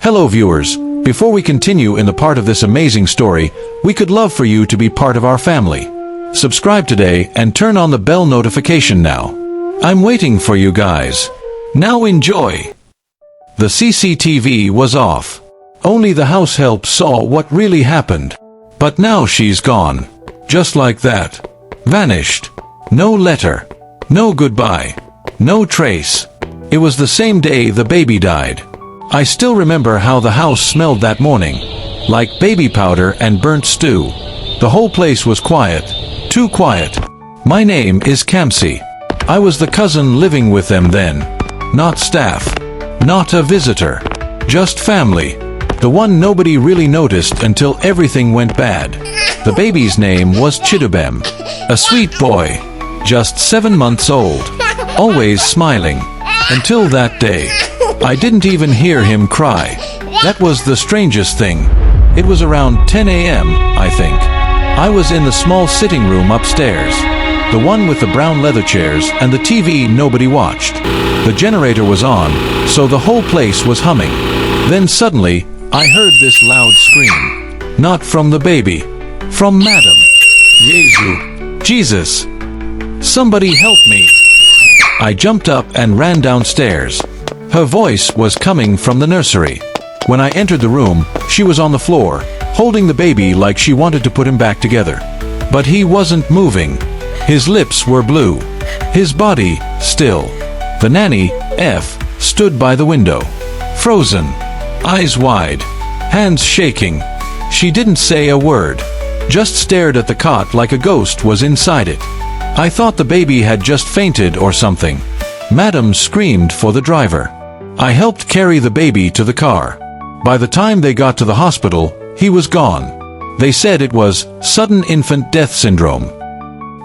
Hello viewers, before we continue in the part of this amazing story, we could love for you to be part of our family. Subscribe today and turn on the bell notification now. I'm waiting for you guys. Now enjoy. The CCTV was off. Only the househelp saw what really happened. But now she's gone. Just like that. Vanished. No letter. No goodbye. No trace. It was the same day the baby died. I still remember how the house smelled that morning. Like baby powder and burnt stew. The whole place was quiet. Too quiet. My name is Kamsi. I was the cousin living with them then. Not staff. Not a visitor. Just family. The one nobody really noticed until everything went bad. The baby's name was Chidubem. A sweet boy. Just 7 months old. Always smiling. Until that day. I didn't even hear him cry. That was the strangest thing. It was around 10 a.m., I think. I was in the small sitting room upstairs. The one with the brown leather chairs and the TV nobody watched. The generator was on, so the whole place was humming. Then suddenly, I heard this loud scream. Not from the baby. From Madam. Jesu. Jesus. Somebody help me. I jumped up and ran downstairs. Her voice was coming from the nursery. When I entered the room, she was on the floor, holding the baby like she wanted to put him back together. But he wasn't moving. His lips were blue. His body, still. The nanny, F, stood by the window. Frozen. Eyes wide. Hands shaking. She didn't say a word. Just stared at the cot like a ghost was inside it. I thought the baby had just fainted or something. Madam screamed for the driver. I helped carry the baby to the car. By the time they got to the hospital, he was gone. They said it was sudden infant death syndrome.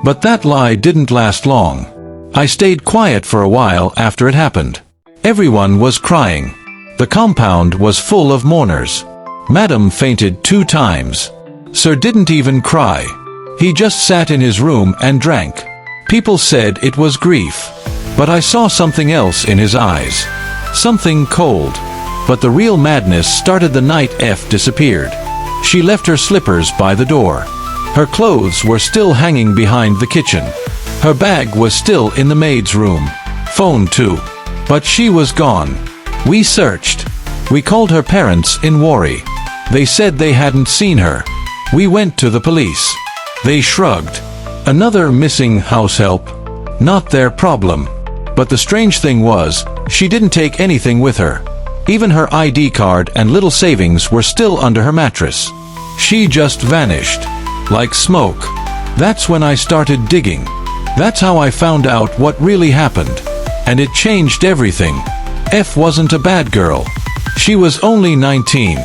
But that lie didn't last long. I stayed quiet for a while after it happened. Everyone was crying. The compound was full of mourners. Madam fainted 2 times. Sir didn't even cry. He just sat in his room and drank. People said it was grief. But I saw something else in his eyes. Something cold. But the real madness started the night F disappeared. She left her slippers by the door. Her clothes were still hanging behind the kitchen. Her bag was still in the maid's room. Phone too. But she was gone. We searched. We called her parents in worry. They said they hadn't seen her. We went to the police. They shrugged. Another missing househelp. Not their problem. But the strange thing was, she didn't take anything with her. Even her ID card and little savings were still under her mattress. She just vanished. Like smoke. That's when I started digging. That's how I found out what really happened. And it changed everything. F wasn't a bad girl. She was only 19.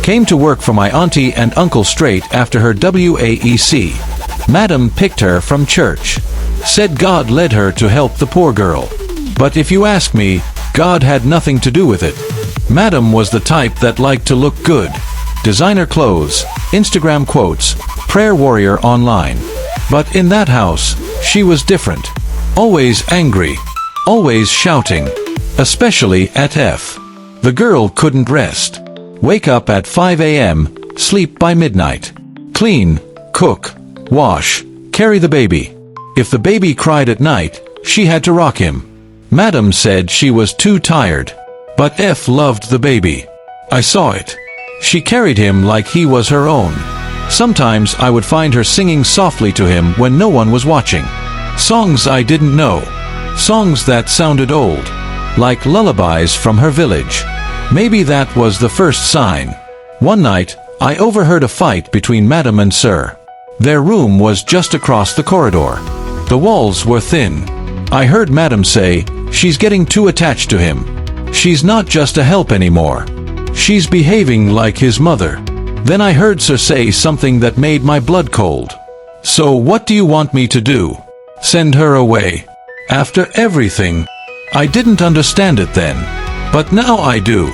Came to work for my auntie and uncle straight after her WAEC. Madam picked her from church. Said God led her to help the poor girl. But if you ask me, God had nothing to do with it. Madam was the type that liked to look good. Designer clothes, Instagram quotes, prayer warrior online. But in that house, she was different. Always angry. Always shouting. Especially at F. The girl couldn't rest. Wake up at 5 a.m., sleep by midnight. Clean, cook, wash, carry the baby. If the baby cried at night, she had to rock him. Madam said she was too tired. But F loved the baby. I saw it. She carried him like he was her own. Sometimes I would find her singing softly to him when no one was watching. Songs I didn't know. Songs that sounded old. Like lullabies from her village. Maybe that was the first sign. One night, I overheard a fight between Madam and Sir. Their room was just across the corridor. The walls were thin. I heard Madam say, "She's getting too attached to him. She's not just a help anymore. She's behaving like his mother." Then I heard Sir say something that made my blood cold. "So what do you want me to do? Send her away? After everything?" I didn't understand it then. But now I do.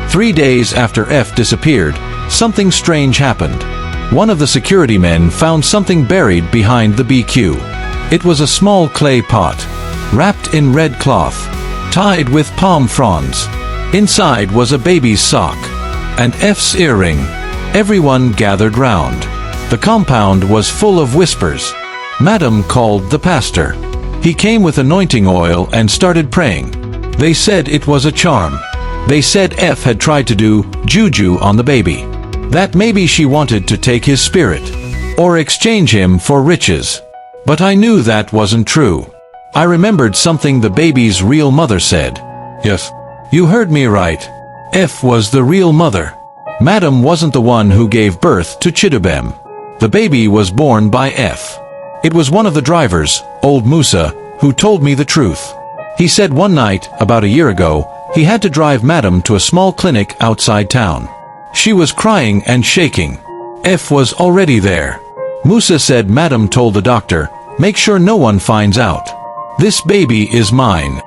3 days after F disappeared, something strange happened. One of the security men found something buried behind the BQ. It was a small clay pot, wrapped in red cloth, tied with palm fronds. Inside was a baby's sock. and F's earring. Everyone gathered round. The compound was full of whispers. Madam called the pastor. He came with anointing oil and started praying. They said it was a charm. They said F had tried to do juju on the baby. That maybe she wanted to take his spirit, or exchange him for riches. But I knew that wasn't true. I remembered something the baby's real mother said. Yes, you heard me right. F was the real mother. Madam wasn't the one who gave birth to Chidubem. The baby was born by F. It was one of the drivers, old Musa, who told me the truth. He said one night, about a year ago, he had to drive Madam to a small clinic outside town. She was crying and shaking. F was already there. Musa said Madam told the doctor, "Make sure no one finds out. This baby is mine."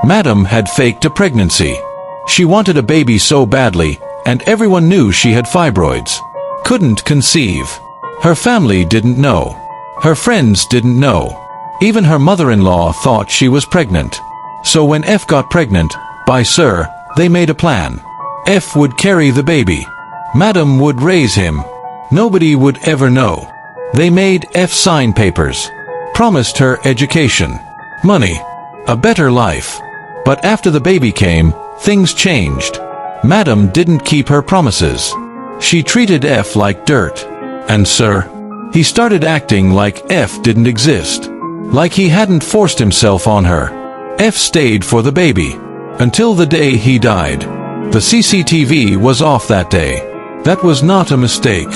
Madam had faked a pregnancy. She wanted a baby so badly, and everyone knew she had fibroids. Couldn't conceive. Her family didn't know. Her friends didn't know. Even her mother-in-law thought she was pregnant. So when F got pregnant, by Sir, they made a plan. F would carry the baby. Madam would raise him. Nobody would ever know. They made F sign papers. Promised her education, money, a better life. But after the baby came, things changed. Madam didn't keep her promises. She treated F like dirt. And Sir, he started acting like F didn't exist. Like he hadn't forced himself on her. F stayed for the baby. Until the day he died. The CCTV was off that day. That was not a mistake.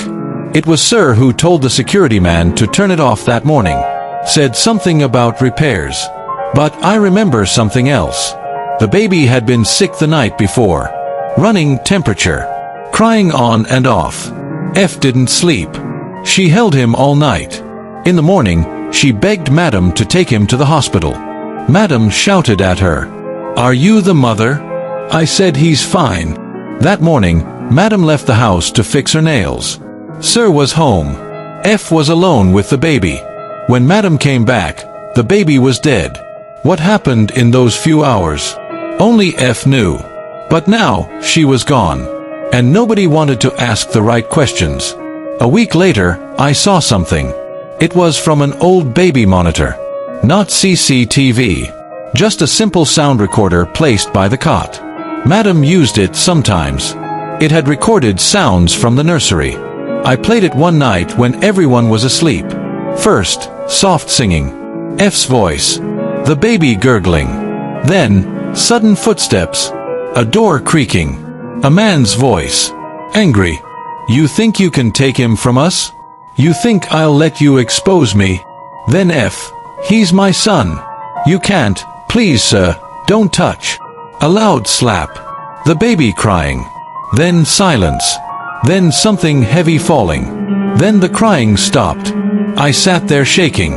It was Sir who told the security man to turn it off that morning. Said something about repairs. But I remember something else. The baby had been sick the night before. Running temperature. Crying on and off. F didn't sleep. She held him all night. In the morning, she begged Madam to take him to the hospital. Madam shouted at her, "Are you the mother?" I said he's fine. That morning, Madam left the house to fix her nails. Sir was home. F was alone with the baby. When Madam came back, the baby was dead. What happened in those few hours? Only F knew. But now, she was gone. And nobody wanted to ask the right questions. A week later, I saw something. It was from an old baby monitor. Not CCTV. Just a simple sound recorder placed by the cot. Madam used it sometimes. It had recorded sounds from the nursery. I played it one night when everyone was asleep. First, soft singing. F's voice. The baby gurgling. Then, sudden footsteps. A door creaking. A man's voice. Angry. "You think you can take him from us? You think I'll let you expose me?" Then F. "He's my son. You can't, please sir, don't touch." A loud slap. The baby crying. Then silence. Then something heavy falling. Then the crying stopped. I sat there shaking.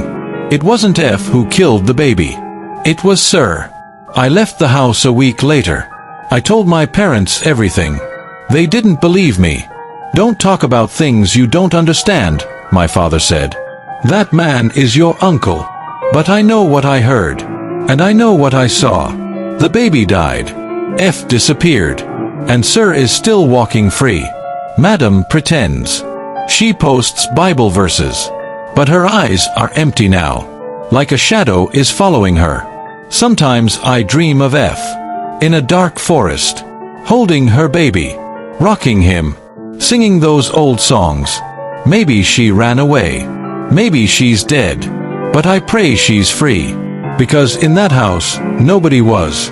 It wasn't F who killed the baby. It was Sir. I left the house a week later. I told my parents everything. They didn't believe me. "Don't talk about things you don't understand," my father said. "That man is your uncle." But I know what I heard. And I know what I saw. The baby died. F disappeared. And Sir is still walking free. Madam pretends. She posts Bible verses. But her eyes are empty now. Like a shadow is following her. Sometimes I dream of F. In a dark forest. Holding her baby. Rocking him. Singing those old songs. Maybe she ran away. Maybe she's dead. But I pray she's free. Because in that house, nobody was.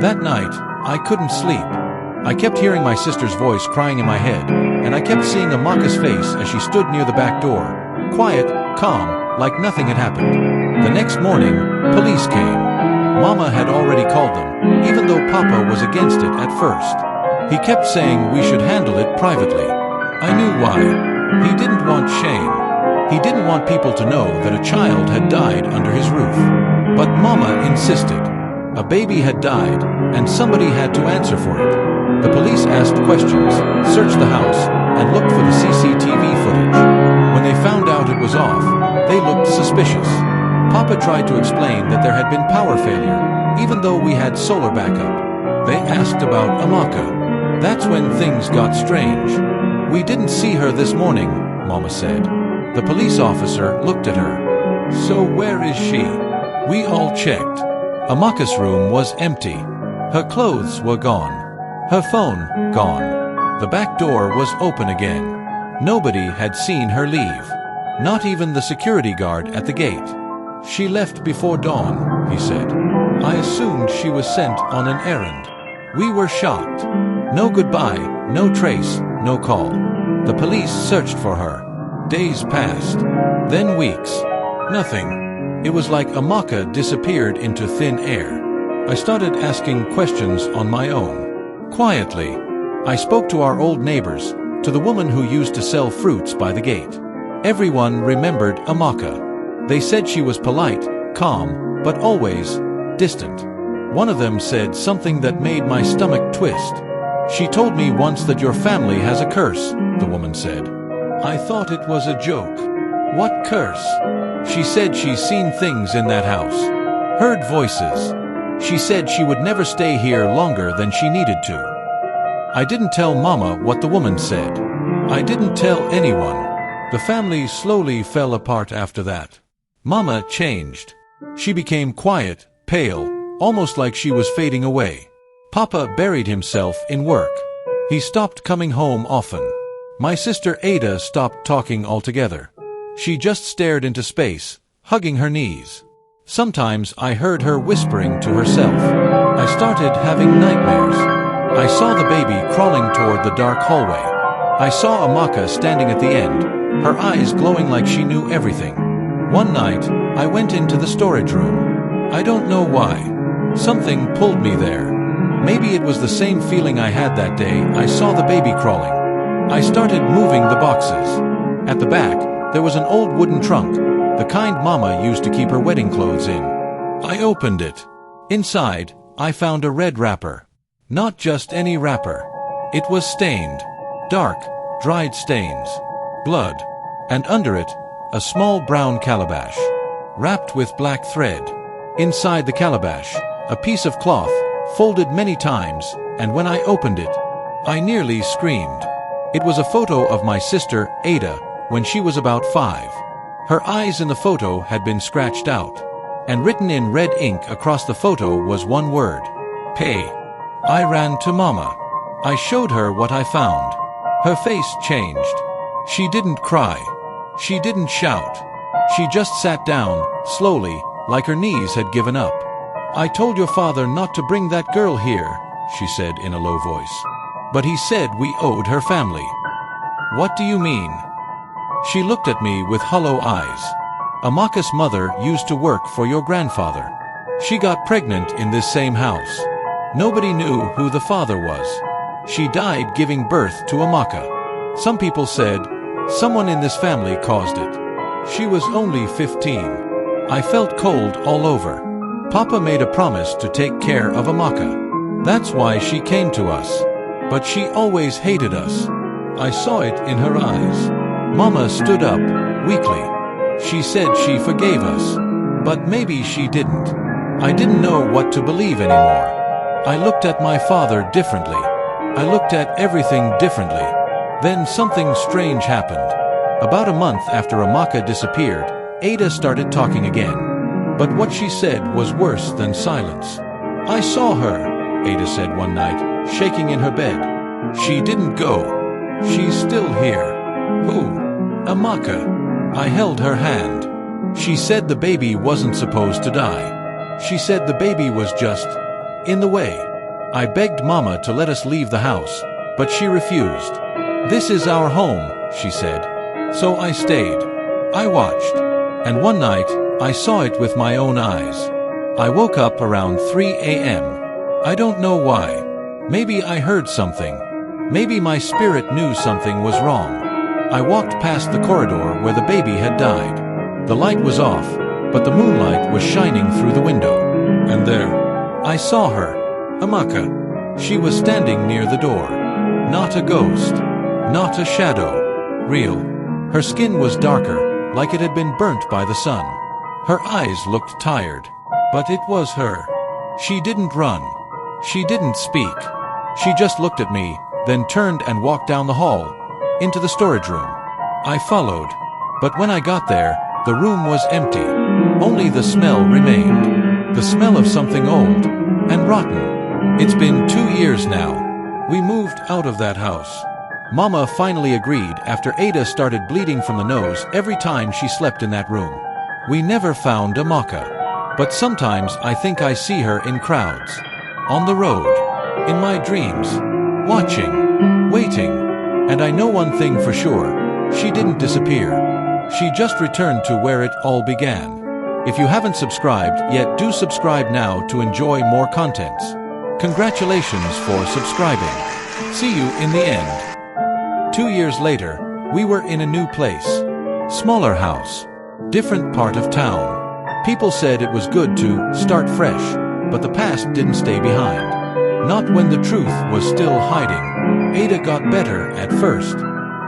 That night, I couldn't sleep. I kept hearing my sister's voice crying in my head, and I kept seeing Amaka's face as she stood near the back door. Quiet, calm, like nothing had happened. The next morning, police came. Mama had already called them, even though Papa was against it at first. He kept saying we should handle it privately. I knew why. He didn't want shame. He didn't want people to know that a child had died under his roof. But Mama insisted. A baby had died, and somebody had to answer for it. The police asked questions, searched the house, and looked for the CCTV footage. When they found out it was off, they looked suspicious. Papa tried to explain that there had been power failure, even though we had solar backup. They asked about Amaka. That's when things got strange. We didn't see her this morning, Mama said. The police officer looked at her. So where is she? We all checked. Amaka's room was empty. Her clothes were gone. Her phone gone. The back door was open again. Nobody had seen her leave. Not even the security guard at the gate. She left before dawn, he said. I assumed she was sent on an errand. We were shocked. No goodbye, no trace, no call. The police searched for her. Days passed. Then weeks. Nothing. It was like Amaka disappeared into thin air. I started asking questions on my own. Quietly. I spoke to our old neighbors, to the woman who used to sell fruits by the gate. Everyone remembered Amaka. They said she was polite, calm, but always distant. One of them said something that made my stomach twist. She told me once that your family has a curse, the woman said. I thought it was a joke. What curse? She said she's seen things in that house. Heard voices. She said she would never stay here longer than she needed to. I didn't tell Mama what the woman said. I didn't tell anyone. The family slowly fell apart after that. Mama changed. She became quiet, pale, almost like she was fading away. Papa buried himself in work. He stopped coming home often. My sister Ada stopped talking altogether. She just stared into space, hugging her knees. Sometimes I heard her whispering to herself. I started having nightmares. I saw the baby crawling toward the dark hallway. I saw Amaka standing at the end, her eyes glowing like she knew everything. One night, I went into the storage room. I don't know why. Something pulled me there. Maybe it was the same feeling I had that day I saw the baby crawling. I started moving the boxes. At the back, there was an old wooden trunk, the kind Mama used to keep her wedding clothes in. I opened it. Inside, I found a red wrapper. Not just any wrapper. It was stained. Dark, dried stains. Blood. And under it, a small brown calabash. Wrapped with black thread. Inside the calabash, a piece of cloth, folded many times, and when I opened it, I nearly screamed. It was a photo of my sister, Ada, when she was about 5. Her eyes in the photo had been scratched out, and written in red ink across the photo was one word: pay. I ran to Mama. I showed her what I found. Her face changed. She didn't cry. She didn't shout. She just sat down, slowly, like her knees had given up. I told your father not to bring that girl here, she said in a low voice. But he said we owed her family. What do you mean? She looked at me with hollow eyes. Amaka's mother used to work for your grandfather. She got pregnant in this same house. Nobody knew who the father was. She died giving birth to Amaka. Some people said, someone in this family caused it. She was only 15. I felt cold all over. Papa made a promise to take care of Amaka. That's why she came to us. But she always hated us. I saw it in her eyes. Mama stood up, weakly. She said she forgave us. But maybe she didn't. I didn't know what to believe anymore. I looked at my father differently. I looked at everything differently. Then something strange happened. About a month after Amaka disappeared, Ada started talking again. But what she said was worse than silence. I saw her, Ada said one night, shaking in her bed. She didn't go. She's still here. Who? Amaka. I held her hand. She said the baby wasn't supposed to die. She said the baby was just in the way. I begged Mama to let us leave the house, but she refused. This is our home, she said. So I stayed. I watched. And one night, I saw it with my own eyes. I woke up around 3 a.m. I don't know why. Maybe I heard something. Maybe my spirit knew something was wrong. I walked past the corridor where the baby had died. The light was off, but the moonlight was shining through the window. And there, I saw her, Amaka. She was standing near the door. Not a ghost. Not a shadow. Real. Her skin was darker, like it had been burnt by the sun. Her eyes looked tired. But it was her. She didn't run. She didn't speak. She just looked at me, then turned and walked down the hall, into the storage room. I followed, but when I got there, the room was empty. Only the smell remained. The smell of something old and rotten. It's been 2 years now. We moved out of that house. Mama finally agreed after Ada started bleeding from the nose every time she slept in that room. We never found Amaka. But sometimes I think I see her in crowds. On the road. In my dreams. Watching. Waiting. And I know one thing for sure. She didn't disappear. She just returned to where it all began. If you haven't subscribed yet, do subscribe now to enjoy more contents. Congratulations for subscribing. See you in the end. 2 years later, we were in a new place. Smaller house. Different part of town. People said it was good to start fresh, but the past didn't stay behind. Not when the truth was still hiding. Ada got better at first.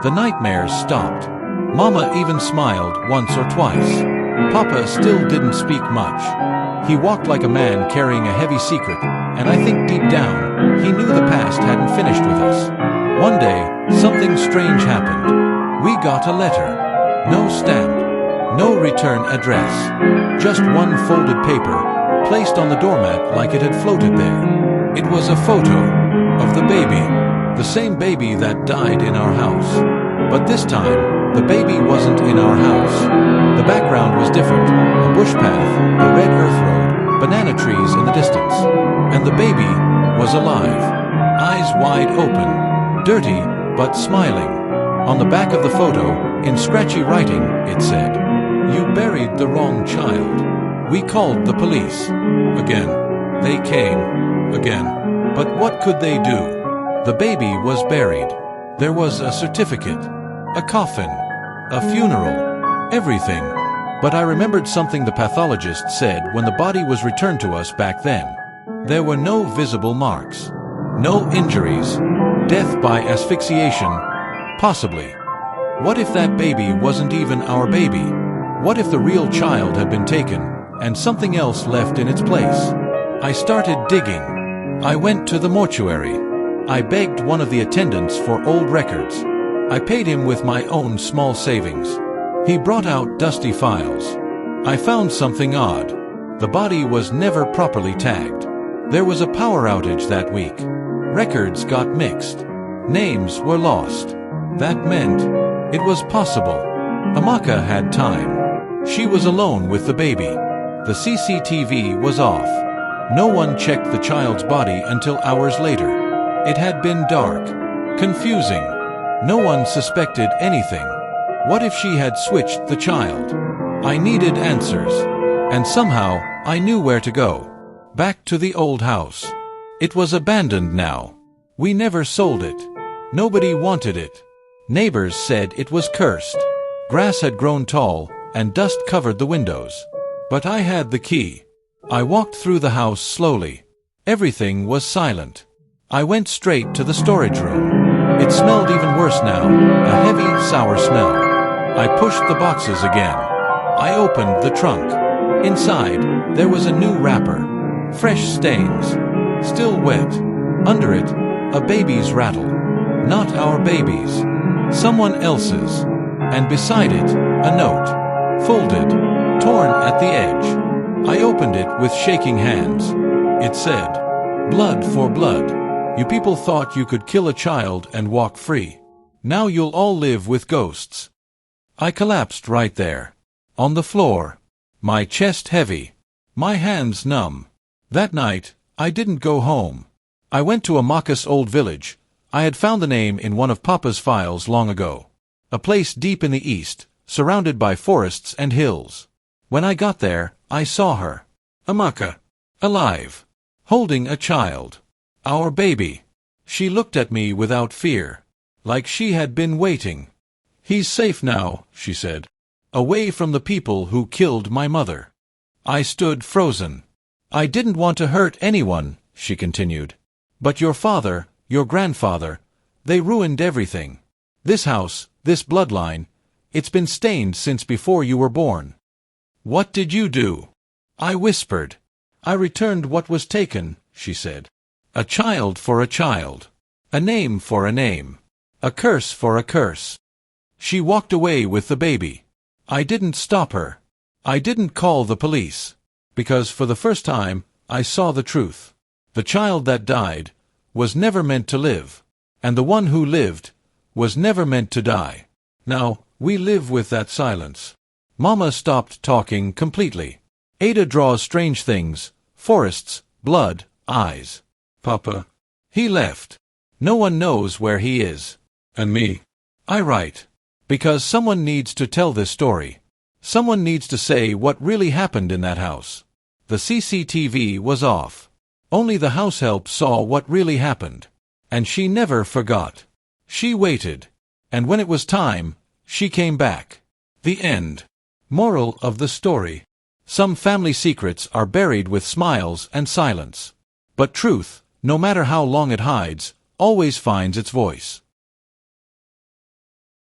The nightmares stopped. Mama even smiled once or twice. Papa still didn't speak much. He walked like a man carrying a heavy secret, and I think deep down, he knew the past hadn't finished with us. One day, something strange happened. We got a letter. No stamp. No return address. Just one folded paper, placed on the doormat like it had floated there. It was a photo of the baby. The same baby that died in our house. But this time, the baby wasn't in our house. The background was different. A bush path, a red earth road, banana trees in the distance. And the baby was alive. Eyes wide open. Dirty, but smiling. On the back of the photo, in scratchy writing, it said, "You buried the wrong child." We called the police. Again. They came. Again. But what could they do? The baby was buried. There was a certificate. A coffin. A funeral. Everything. But I remembered something the pathologist said when the body was returned to us back then. There were no visible marks. No injuries. Death by asphyxiation. Possibly. What if that baby wasn't even our baby? What if the real child had been taken, and something else left in its place? I started digging. I went to the mortuary. I begged one of the attendants for old records. I paid him with my own small savings. He brought out dusty files. I found something odd. The body was never properly tagged. There was a power outage that week. Records got mixed. Names were lost. That meant it was possible. Amaka had time. She was alone with the baby. The CCTV was off. No one checked the child's body until hours later. It had been dark. Confusing. No one suspected anything. What if she had switched the child? I needed answers. And somehow, I knew where to go. Back to the old house. It was abandoned now. We never sold it. Nobody wanted it. Neighbors said it was cursed. Grass had grown tall, and dust covered the windows. But I had the key. I walked through the house slowly. Everything was silent. I went straight to the storage room. It smelled even worse now, a heavy, sour smell. I pushed the boxes again. I opened the trunk. Inside, there was a new wrapper. Fresh stains. Still wet. Under it, a baby's rattle. Not our baby's. Someone else's. And beside it, a note. Folded. Torn at the edge. I opened it with shaking hands. It said, "Blood for blood. You people thought you could kill a child and walk free. Now you'll all live with ghosts." I collapsed right there. On the floor. My chest heavy. My hands numb. That night, I didn't go home. I went to Amaka's old village. I had found the name in one of Papa's files long ago. A place deep in the east, surrounded by forests and hills. When I got there, I saw her. Amaka. Alive. Holding a child. Our baby. She looked at me without fear. Like she had been waiting. "He's safe now," she said. "Away from the people who killed my mother." I stood frozen. "I didn't want to hurt anyone," she continued. "But your father, your grandfather, they ruined everything. This house, this bloodline, it's been stained since before you were born." "What did you do?" I whispered. "I returned what was taken," she said. "A child for a child." A name for a name. A curse for a curse. She walked away with the baby. I didn't stop her. I didn't call the police. Because for the first time, I saw the truth. The child that died was never meant to live. And the one who lived was never meant to die. Now, we live with that silence. Mama stopped talking completely. Ada draws strange things, forests, blood, eyes. Papa. He left. No one knows where he is. And me. I write. Because someone needs to tell this story. Someone needs to say what really happened in that house. The CCTV was off. Only the househelp saw what really happened. And she never forgot. She waited. And when it was time, she came back. The end. Moral of the story. Some family secrets are buried with smiles and silence. But truth, no matter how long it hides, always finds its voice.